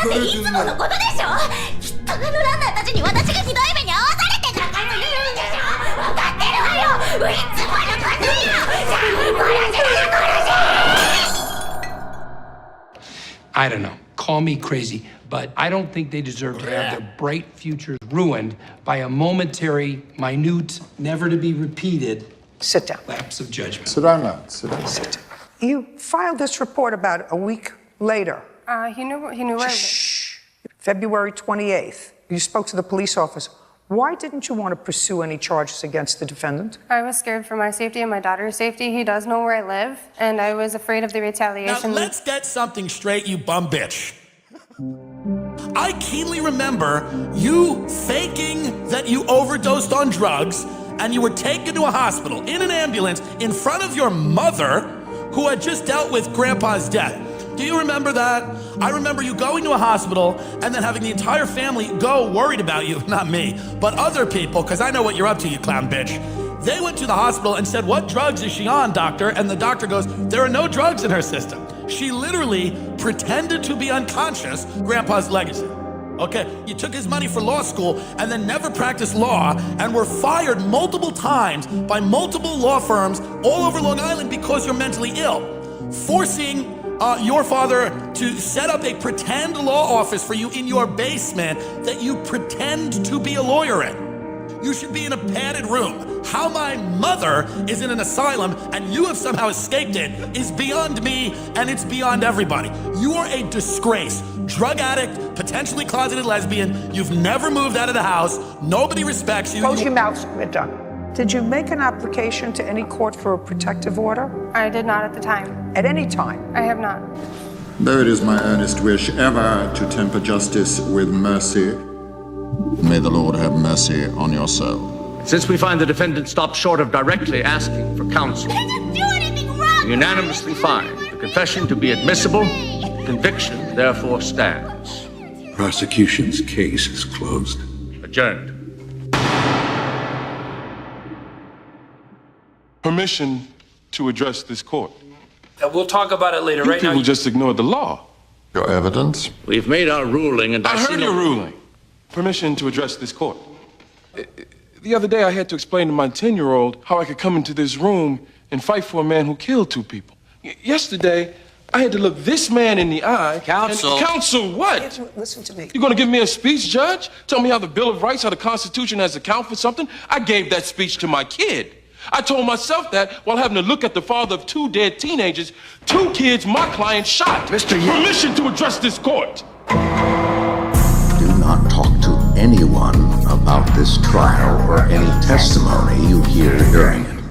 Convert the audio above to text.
っていつものことでしょ。きっとあのランナーたちに私がひどい目に遭わされてたから言うんでしょ。分かってるわよ。いつものことよ。じゃあ殺せ。 I don't know. Call me crazy, but I don't think they deserve to have their bright futures ruined by a momentary, minute, never to be repeated Sit down. lapse of judgment. Sit down now. Sit down. Sit down. You filed this report about a week later. He knew where I lived. Shh. February 28th. You spoke to the police officer. Why didn't you want to pursue any charges against the defendant? I was scared for my safety and my daughter's safety. He does know where I live, and I was afraid of the retaliation. Now, let's get something straight, you bum bitch. I keenly remember you faking that you overdosed on drugs and you were taken to a hospital in an ambulance in front of your mother who had just dealt with Grandpa's death. Do you remember that? I remember you going to a hospital and then having the entire family go worried about you. Not me, but other people, because I know what you're up to, you clown bitch. They went to the hospital and said, "What drugs is she on, doctor?" And the doctor goes, "There are no drugs in her system." She literally pretended to be unconscious, Grandpa's legacy. Okay, you took his money for law school and then never practiced law and were fired multiple times by multiple law firms all over Long Island because you're mentally ill, forcing your father to set up a pretend law office for you in your basement that you pretend to be a lawyer in. You should be in a padded room. How my mother is in an asylum and you have somehow escaped it is beyond me, and it's beyond everybody. You are a disgrace. Drug addict, potentially closeted lesbian. You've never moved out of the house. Nobody respects you. Close your mouth. We're done. Did you make an application to any court for a protective order? I did not at the time. At any time? I have not. Though it is my earnest wish ever to temper justice with mercy, may the Lord have mercy on your soul. Since we find the defendant stopped short of directly asking for counsel, I didn't do anything wrong. we unanimously find the confession to be admissible. Conviction therefore stands. Prosecution's case is closed. Adjourned. Permission to address this court. We'll talk about it later. You Right now, people just ignored the law. Your evidence? We've made our ruling, and I see heard no- your ruling. Permission to address this court. The other day, I had to explain to my 10-year-old how I could come into this room and fight for a man who killed 2 people. Yesterday, I had to look this man in the eye. Counsel. Counsel what? Listen to me. You gonna give me a speech, Judge? Tell me how the Bill of Rights, how the Constitution has to count for something? I gave that speech to my kid. I told myself that while having to look at the father of 2 dead teenagers, 2 kids my client shot. Mr. Ye- Permission to address this court. Do not talk to anyone about this trial or any testimony you hear during it.